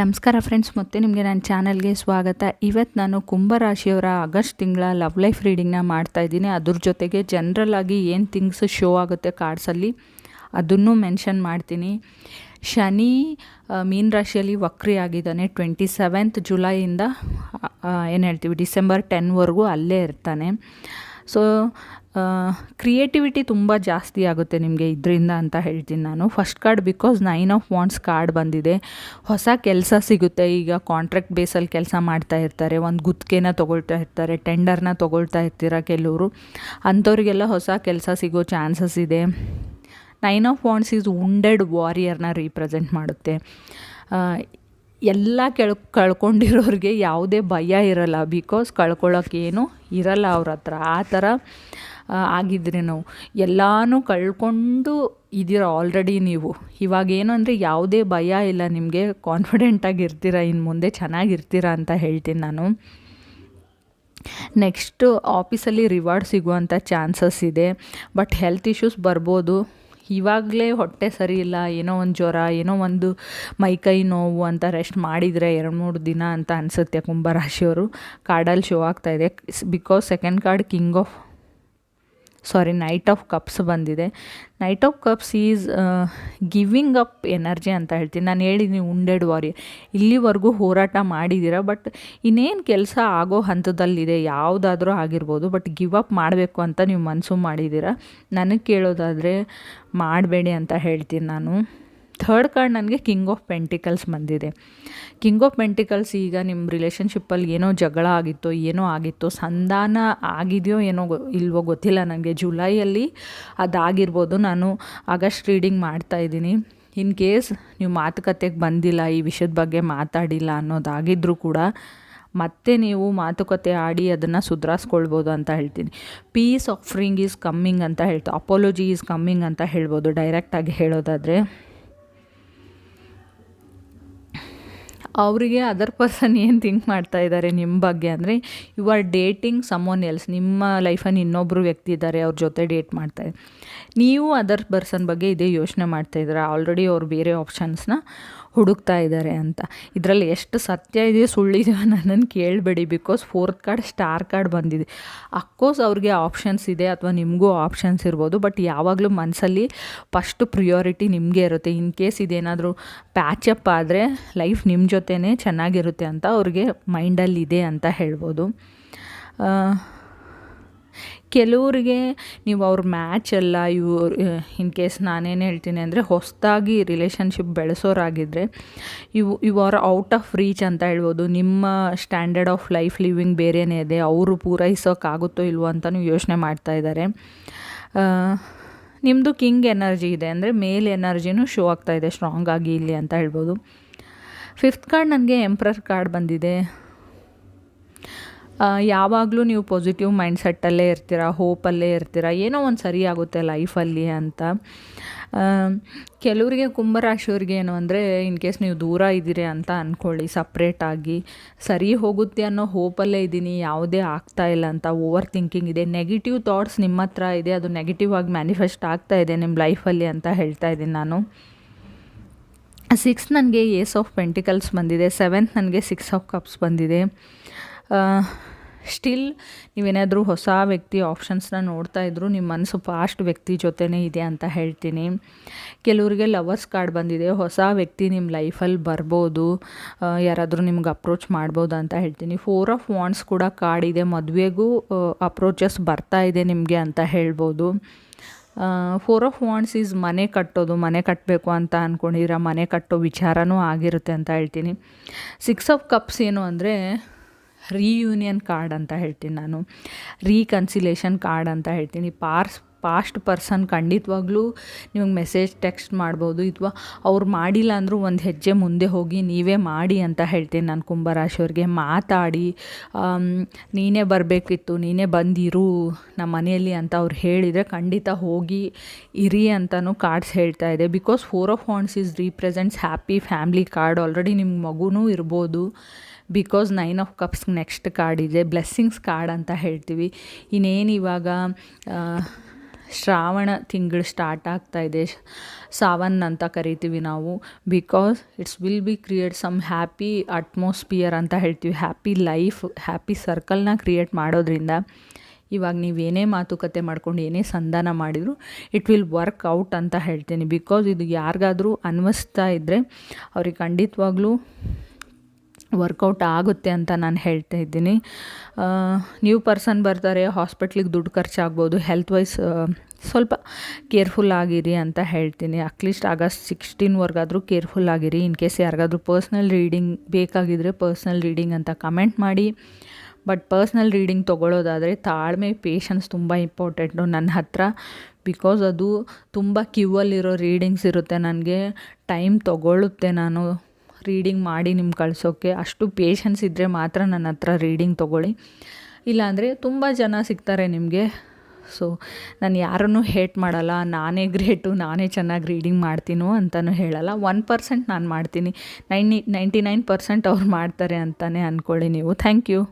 ನಮಸ್ಕಾರ ಫ್ರೆಂಡ್ಸ್, ಮತ್ತೆ ನಿಮಗೆ ನನ್ನ ಚಾನಲ್ಗೆ ಸ್ವಾಗತ. ಇವತ್ತು ನಾನು ಕುಂಭರಾಶಿಯವರ ಆಗಸ್ಟ್ ತಿಂಗಳ ಲವ್ ಲೈಫ್ ರೀಡಿಂಗ್ನ ಮಾಡ್ತಾಯಿದ್ದೀನಿ. ಅದ್ರ ಜೊತೆಗೆ ಜನರಲ್ ಆಗಿ ಏನು ಥಿಂಗ್ಸ್ ಶೋ ಆಗುತ್ತೆ ಕಾರ್ಡ್ಸಲ್ಲಿ ಅದನ್ನು ಮೆನ್ಷನ್ ಮಾಡ್ತೀನಿ. ಶನಿ ಮೀನ ರಾಶಿಯಲ್ಲಿ ವಕ್ರಿ ಆಗಿದ್ದಾನೆ. 27th ಜುಲೈಯಿಂದ ಏನು ಹೇಳ್ತೀವಿ ಡಿಸೆಂಬರ್ 10ವರೆಗೂ ಅಲ್ಲೇ ಇರ್ತಾನೆ. ಸೊ ಕ್ರಿಯೇಟಿವಿಟಿ ತುಂಬ ಜಾಸ್ತಿ ಆಗುತ್ತೆ ನಿಮಗೆ ಇದರಿಂದ ಅಂತ ಹೇಳ್ತೀನಿ ನಾನು. First card because 9 of wands card ಬಂದಿದೆ. ಹೊಸ ಕೆಲಸ ಸಿಗುತ್ತೆ. ಈಗ ಕಾಂಟ್ರಾಕ್ಟ್ ಬೇಸಲ್ಲಿ ಕೆಲಸ ಮಾಡ್ತಾ ಇರ್ತಾರೆ, ಒಂದು ಗುತ್ತಿಗೆನ ತೊಗೊಳ್ತಾ ಇರ್ತಾರೆ, ಟೆಂಡರ್ನ ತೊಗೊಳ್ತಾ ಇರ್ತೀರ ಕೆಲವರು. ಅಂಥವ್ರಿಗೆಲ್ಲ ಹೊಸ ಕೆಲಸ ಸಿಗೋ ಚಾನ್ಸಸ್ ಇದೆ. 9 ಆಫ್ ವಾಂಡ್ಸ್ ಈಸ್ ವುಂಡೆಡ್ ವಾರಿಯರ್ನ ರೀಪ್ರೆಸೆಂಟ್ ಮಾಡುತ್ತೆ. ಎಲ್ಲ ಕಳ್ಕೊಂಡಿರೋರಿಗೆ ಯಾವುದೇ ಭಯ ಇರಲ್ಲ, ಬಿಕಾಸ್ ಕಳ್ಕೊಳ್ಳೋಕ್ಕೇನು ಇರಲ್ಲ ಅವ್ರ ಹತ್ರ. ಆ ಥರ ಆಗಿದ್ರೆ ನಾವು ಎಲ್ಲನೂ ಕಳ್ಕೊಂಡು ಇದ್ದೀರ ಆಲ್ರೆಡಿ ನೀವು. ಇವಾಗೇನು ಅಂದರೆ ಯಾವುದೇ ಭಯ ಇಲ್ಲ ನಿಮಗೆ, ಕಾನ್ಫಿಡೆಂಟಾಗಿ ಇರ್ತೀರ, ಇನ್ನು ಮುಂದೆ ಚೆನ್ನಾಗಿರ್ತೀರ ಅಂತ ಹೇಳ್ತೀನಿ ನಾನು. ನೆಕ್ಸ್ಟು ಆಫೀಸಲ್ಲಿ ರಿವಾರ್ಡ್ ಸಿಗುವಂಥ ಚಾನ್ಸಸ್ ಇದೆ, ಬಟ್ ಹೆಲ್ತ್ ಇಶ್ಯೂಸ್ ಬರ್ಬೋದು. ಇವಾಗಲೇ ಹೊಟ್ಟೆ ಸರಿ ಇಲ್ಲ, ಏನೋ ಒಂದು ಜ್ವರ, ಏನೋ ಒಂದು ಮೈಕೈ ನೋವು ಅಂತ ರೆಸ್ಟ್ ಮಾಡಿದರೆ 2-3 ದಿನ ಅಂತ ಅನಿಸುತ್ತೆ ಕುಂಭರಾಶಿಯವರು. ಕಾರ್ಡಲ್ಲಿ ಶೋ ಆಗ್ತಾಯಿದೆ. Because second card knight of cups ಬಂದಿದೆ. Knight of cups is giving up energy ಅಂತ ಹೇಳ್ತೀನಿ ನಾನು. ಹೇಳಿದ್ದೀನಿ ವುಂಡೆಡ್ ವಾರಿಯರ್, ಇಲ್ಲಿವರೆಗೂ ಹೋರಾಟ ಮಾಡಿದ್ದೀರ, ಬಟ್ ಇನ್ನೇನು ಕೆಲಸ ಆಗೋ ಹಂತದಲ್ಲಿದೆ, ಯಾವುದಾದ್ರೂ ಆಗಿರ್ಬೋದು, ಬಟ್ ಗಿವ್ ಅಪ್ ಮಾಡಬೇಕು ಅಂತ ನೀವು ಮನಸ್ಸು ಮಾಡಿದ್ದೀರ. ನನಗೆ ಕೇಳೋದಾದರೆ ಮಾಡಬೇಡಿ ಅಂತ ಹೇಳ್ತೀನಿ ನಾನು. ಥರ್ಡ್ ಕಾರ್ಡ್ ನನಗೆ ಕಿಂಗ್ ಆಫ್ ಪೆಂಟಿಕಲ್ಸ್ ಬಂದಿದೆ. ಕಿಂಗ್ ಆಫ್ ಪೆಂಟಿಕಲ್ಸ್ ಈಗ ನಿಮ್ಮ ರಿಲೇಷನ್ಶಿಪ್ಪಲ್ಲಿ ಏನೋ ಜಗಳ ಆಗಿತ್ತೋ, ಏನೋ ಆಗಿತ್ತೋ, ಸಂಧಾನ ಆಗಿದೆಯೋ ಏನೋ ಇಲ್ವೋ ಗೊತ್ತಿಲ್ಲ ನನಗೆ. ಜುಲೈಯಲ್ಲಿ ಅದಾಗಿರ್ಬೋದು. ನಾನು ಆಗಸ್ಟ್ ರೀಡಿಂಗ್ ಮಾಡ್ತಾಯಿದ್ದೀನಿ. ಇನ್ ಕೇಸ್ ನೀವು ಮಾತುಕತೆಗೆ ಬಂದಿಲ್ಲ, ಈ ವಿಷಯದ ಬಗ್ಗೆ ಮಾತಾಡಿಲ್ಲ ಅನ್ನೋದಾಗಿದ್ರೂ ಕೂಡ ಮತ್ತೆ ನೀವು ಮಾತುಕತೆ ಆಡಿ ಅದನ್ನು ಸುಧಾರಿಸ್ಕೊಳ್ಬೋದು ಅಂತ ಹೇಳ್ತೀನಿ. ಪೀಸ್ ಆಫರಿಂಗ್ ಈಸ್ ಕಮ್ಮಿಂಗ್ ಅಂತ ಹೇಳ್ತೀನಿ. ಅಪಾಲಜಿ ಈಸ್ ಕಮ್ಮಿಂಗ್ ಅಂತ ಹೇಳ್ಬೋದು ಡೈರೆಕ್ಟಾಗಿ ಹೇಳೋದಾದರೆ. ಅವರಿಗೆ ಅದರ್ ಪರ್ಸನ್ ಏನು ಥಿಂಕ್ ಮಾಡ್ತಾ ಇದ್ದಾರೆ ನಿಮ್ಮ ಬಗ್ಗೆ ಅಂದರೆ, you are dating someone else. ನಿಮ್ಮ ಲೈಫಲ್ಲಿ ಇನ್ನೊಬ್ಬರು ವ್ಯಕ್ತಿ ಇದ್ದಾರೆ, ಅವ್ರ ಜೊತೆ ಡೇಟ್ ಮಾಡ್ತಾಯಿದ್ದಾರೆ. ನೀವು ಅದರ್ ಪರ್ಸನ್ ಬಗ್ಗೆ ಇದೇ ಯೋಚನೆ ಮಾಡ್ತಾಯಿದ್ದೀರಾ. ಆಲ್ರೆಡಿ ಅವ್ರು ಬೇರೆ ಆಪ್ಷನ್ಸ್ನ ಹುಡುಕ್ತಾ ಇದ್ದಾರೆ ಅಂತ. ಇದರಲ್ಲಿ ಎಷ್ಟು ಸತ್ಯ ಇದೆಯೋ ಸುಳ್ಳಿದೆಯೋ ನನ್ನನ್ನು ಕೇಳಬೇಡಿ, because fourth card star card ಬಂದಿದೆ. ಅಫ್ಕೋರ್ಸ್ ಅವ್ರಿಗೆ ಆಪ್ಷನ್ಸ್ ಇದೆ, ಅಥವಾ ನಿಮಗೂ ಆಪ್ಷನ್ಸ್ ಇರ್ಬೋದು, ಬಟ್ ಯಾವಾಗಲೂ ಮನಸ್ಸಲ್ಲಿ ಫಸ್ಟು ಪ್ರಿಯಾರಿಟಿ ನಿಮಗೆ ಇರುತ್ತೆ. ಇನ್ ಕೇಸ್ ಇದೇನಾದರೂ ಪ್ಯಾಚಪ್ ಆದರೆ ಲೈಫ್ ನಿಮ್ಮ ಜೊತೆನೇ ಚೆನ್ನಾಗಿರುತ್ತೆ ಅಂತ ಅವ್ರಿಗೆ ಮೈಂಡಲ್ಲಿದೆ ಅಂತ ಹೇಳ್ಬೋದು. ಕೆಲವರಿಗೆ ನೀವು ಅವ್ರ ಮ್ಯಾಚ್ ಅಲ್ಲ, ಇನ್ ಕೇಸ್ ನಾನೇನು ಹೇಳ್ತೀನಿ ಅಂದರೆ, ಹೊಸದಾಗಿ ರಿಲೇಷನ್ಶಿಪ್ ಬೆಳೆಸೋರಾಗಿದ್ದರೆ ಇವು ಆರ್ ಔಟ್ ಆಫ್ ರೀಚ್ ಅಂತ ಹೇಳ್ಬೋದು. ನಿಮ್ಮ ಸ್ಟ್ಯಾಂಡರ್ಡ್ ಆಫ್ ಲೈಫ್ ಲಿವಿಂಗ್ ಬೇರೆಯೇ ಇದೆ, ಅವರು ಪೂರೈಸೋಕ್ಕಾಗುತ್ತೋ ಇಲ್ವೋ ಅಂತಲೂ ಯೋಚನೆ ಮಾಡ್ತಾಯಿದ್ದಾರೆ. ನಿಮ್ಮದು ಕಿಂಗ್ ಎನರ್ಜಿ ಇದೆ ಅಂದರೆ ಮೇಲ್ ಎನರ್ಜಿನೂ ಶೋ ಆಗ್ತಾಯಿದೆ ಸ್ಟ್ರಾಂಗ್ ಆಗಿ ಇಲ್ಲಿ ಅಂತ ಹೇಳ್ಬೋದು. ಫಿಫ್ತ್ ಕಾರ್ಡ್ ನನಗೆ ಎಂಪ್ರರ್ ಕಾರ್ಡ್ ಬಂದಿದೆ. ಯಾವಾಗಲೂ ನೀವು ಪಾಸಿಟಿವ್ ಮೈಂಡ್ಸೆಟ್ಟಲ್ಲೇ ಇರ್ತೀರ, ಹೋಪಲ್ಲೇ ಇರ್ತೀರ, ಏನೋ ಒಂದು ಸರಿ ಆಗುತ್ತೆ ಲೈಫಲ್ಲಿ ಅಂತ. ಕೆಲವರಿಗೆ ಕುಂಭರಾಶಿಯವ್ರಿಗೆ ಏನು ಅಂದರೆ, ಇನ್ ಕೇಸ್ ನೀವು ದೂರ ಇದ್ದೀರಿ ಅಂತ ಅಂದ್ಕೊಳ್ಳಿ, ಸಪ್ರೇಟಾಗಿ ಸರಿ ಹೋಗುತ್ತೆ ಅನ್ನೋ ಹೋಪಲ್ಲೇ ಇದ್ದೀನಿ, ಯಾವುದೇ ಆಗ್ತಾ ಇಲ್ಲ ಅಂತ ಓವರ್ ಥಿಂಕಿಂಗ್ ಇದೆ, ನೆಗೆಟಿವ್ ಥಾಟ್ಸ್ ನಿಮ್ಮ ಹತ್ರ ಇದೆ, ಅದು ನೆಗೆಟಿವ್ ಆಗಿ ಮ್ಯಾನಿಫೆಸ್ಟ್ ಆಗ್ತಾ ಇದೆ ನಿಮ್ಮ ಲೈಫಲ್ಲಿ ಅಂತ ಹೇಳ್ತಾ ಇದ್ದೀನಿ ನಾನು. 6 ನನಗೆ ಏಸ್ ಆಫ್ ಪೆಂಟಿಕಲ್ಸ್ ಬಂದಿದೆ. 7th ನನಗೆ 6 ಆಫ್ ಕಪ್ಸ್ ಬಂದಿದೆ. ಸ್ಟಿಲ್ ನೀವೇನಾದರೂ ಹೊಸ ವ್ಯಕ್ತಿ ಆಪ್ಷನ್ಸ್ನ ನೋಡ್ತಾ ಇದ್ರು, ನಿಮ್ಮ ಮನಸ್ಸು ಫಾಸ್ಟ್ ವ್ಯಕ್ತಿ ಜೊತೆನೇ ಇದೆ ಅಂತ ಹೇಳ್ತೀನಿ. ಕೆಲವರಿಗೆ ಲವರ್ಸ್ ಕಾರ್ಡ್ ಬಂದಿದೆ. ಹೊಸ ವ್ಯಕ್ತಿ ನಿಮ್ಮ ಲೈಫಲ್ಲಿ ಬರ್ಬೋದು, ಯಾರಾದರೂ ನಿಮ್ಗೆ ಅಪ್ರೋಚ್ ಮಾಡ್ಬೋದು ಅಂತ ಹೇಳ್ತೀನಿ. 4 ಆಫ್ ವಾಂಡ್ಸ್ ಕೂಡ ಕಾರ್ಡ್ ಇದೆ. ಮದುವೆಗೂ ಅಪ್ರೋಚಸ್ ಬರ್ತಾ ಇದೆ ನಿಮಗೆ ಅಂತ ಹೇಳ್ಬೋದು. 4 ಆಫ್ ವಾಂಡ್ಸ್ ಈಸ್ ಮನೆ ಕಟ್ಟೋದು, ಮನೆ ಕಟ್ಟಬೇಕು ಅಂತ ಅಂದ್ಕೊಂಡಿರ, ಮನೆ ಕಟ್ಟೋ ವಿಚಾರನೂ ಆಗಿರುತ್ತೆ ಅಂತ ಹೇಳ್ತೀನಿ. 6 ಆಫ್ ಕಪ್ಸ್ ಏನು ಅಂದರೆ ರೀಯೂನಿಯನ್ ಕಾರ್ಡ್ ಅಂತ ಹೇಳ್ತೀನಿ ನಾನು. ರೀಕನ್ಸಿಲೇಷನ್ ಕಾರ್ಡ್ ಅಂತ ಹೇಳ್ತೀನಿ. ಪಾಸ್ಟ್ ಪರ್ಸನ್ ಖಂಡಿತವಾಗ್ಲೂ ನಿಮಗೆ ಮೆಸೇಜ್ ಟೆಕ್ಸ್ಟ್ ಮಾಡ್ಬೋದು, ಅಥವಾ ಅವ್ರು ಮಾಡಿಲ್ಲ ಅಂದರೂ ಒಂದು ಹೆಜ್ಜೆ ಮುಂದೆ ಹೋಗಿ ನೀವೇ ಮಾಡಿ ಅಂತ ಹೇಳ್ತೀನಿ ನಾನು ಕುಂಭರಾಶಿಯವ್ರಿಗೆ. ಮಾತಾಡಿ ನೀನೇ ಬರಬೇಕಿತ್ತು, ನೀನೇ ಬಂದಿರು ನಮ್ಮ ಮನೆಯಲ್ಲಿ ಅಂತ ಅವ್ರು ಹೇಳಿದರೆ ಖಂಡಿತ ಹೋಗಿ ಇರಿ ಅಂತಲೂ ಕಾರ್ಡ್ಸ್ ಹೇಳ್ತಾ ಇದೆ. Because 4 of wands is represents happy family card. Already ನಿಮ್ಮ ಮಗುನೂ ಇರ್ಬೋದು. Because 9 of cups next card ಇದೆ, ಬ್ಲೆಸ್ಸಿಂಗ್ಸ್ ಕಾರ್ಡ್ ಅಂತ ಹೇಳ್ತೀವಿ. ಇನ್ನೇನು ಇವಾಗ ಶ್ರಾವಣ ತಿಂಗಳು ಸ್ಟಾರ್ಟ್ ಆಗ್ತಾಯಿದೆ. ಸಾವನ್ ಅಂತ ಕರಿತೀವಿ ನಾವು. Because it's will be create some happy atmosphere ಅಂತ ಹೇಳ್ತೀವಿ. ಹ್ಯಾಪಿ ಲೈಫ್, ಹ್ಯಾಪಿ ಸರ್ಕಲ್ನ ಕ್ರಿಯೇಟ್ ಮಾಡೋದ್ರಿಂದ ಇವಾಗ ನೀವೇನೇ ಮಾತುಕತೆ ಮಾಡ್ಕೊಂಡು ಏನೇ ಸಂಧಾನ ಮಾಡಿದರೂ ಇಟ್ ವಿಲ್ ವರ್ಕ್ ಔಟ್ ಅಂತ ಹೇಳ್ತೀನಿ. ಬಿಕಾಸ್ ಇದು ಯಾರಿಗಾದರೂ ಅನ್ನಿಸ್ತಾ ಇದ್ದರೆ ಅವ್ರಿಗೆ ಖಂಡಿತವಾಗ್ಲೂ ವರ್ಕೌಟ್ ಆಗುತ್ತೆ ಅಂತ ನಾನು ಹೇಳ್ತಾ ಇದ್ದೀನಿ. ನ್ಯೂ ಪರ್ಸನ್ ಬರ್ತಾರೆ, ಹಾಸ್ಪಿಟ್ಲಿಗೆ ದುಡ್ಡು ಖರ್ಚಾಗ್ಬೋದು. ಹೆಲ್ತ್ ವೈಸ್ ಸ್ವಲ್ಪ ಕೇರ್ಫುಲ್ ಆಗಿರಿ ಅಂತ ಹೇಳ್ತೀನಿ. ಅಟ್ಲೀಸ್ಟ್ ಆಗಸ್ಟ್ 16ವರೆಗಾದರೂ ಕೇರ್ಫುಲ್ ಆಗಿರಿ. ಇನ್ ಕೇಸ್ ಯಾರಿಗಾದ್ರೂ ಪರ್ಸ್ನಲ್ ರೀಡಿಂಗ್ ಬೇಕಾಗಿದ್ದರೆ ಪರ್ಸ್ನಲ್ ರೀಡಿಂಗ್ ಅಂತ ಕಮೆಂಟ್ ಮಾಡಿ. ಬಟ್ ಪರ್ಸ್ನಲ್ ರೀಡಿಂಗ್ ತೊಗೊಳ್ಳೋದಾದರೆ ತಾಳ್ಮೆ, ಪೇಷನ್ಸ್ ತುಂಬ ಇಂಪಾರ್ಟೆಂಟು ನನ್ನ ಹತ್ರ. ಬಿಕಾಸ್ ಅದು ತುಂಬ ಕ್ಯೂವಲ್ಲಿರೋ ರೀಡಿಂಗ್ಸ್ ಇರುತ್ತೆ. ನನಗೆ ಟೈಮ್ ತೊಗೊಳ್ಳುತ್ತೆ ನಾನು ರೀಡಿಂಗ್ ಮಾಡಿ ನಿಮ್ಗೆ ಕಳ್ಸೋಕ್ಕೆ. ಅಷ್ಟು ಪೇಷನ್ಸ್ ಇದ್ದರೆ ಮಾತ್ರ ನನ್ನ ಹತ್ರ ರೀಡಿಂಗ್ ತೊಗೊಳ್ಳಿ. ಇಲ್ಲಾಂದರೆ ತುಂಬ ಜನ ಸಿಗ್ತಾರೆ ನಿಮಗೆ. ಸೊ ನಾನು ಯಾರನ್ನೂ ಹೇಟ್ ಮಾಡಲ್ಲ. ನಾನೇ ಗ್ರೇಟು, ನಾನೇ ಚೆನ್ನಾಗಿ ರೀಡಿಂಗ್ ಮಾಡ್ತೀನೋ ಅಂತಲೂ ಹೇಳಲ್ಲ. 1% ನಾನು ಮಾಡ್ತೀನಿ, 99% ಅವ್ರು ಮಾಡ್ತಾರೆ ಅಂತಲೇ ಅಂದ್ಕೊಳ್ಳಿ ನೀವು. Thank you.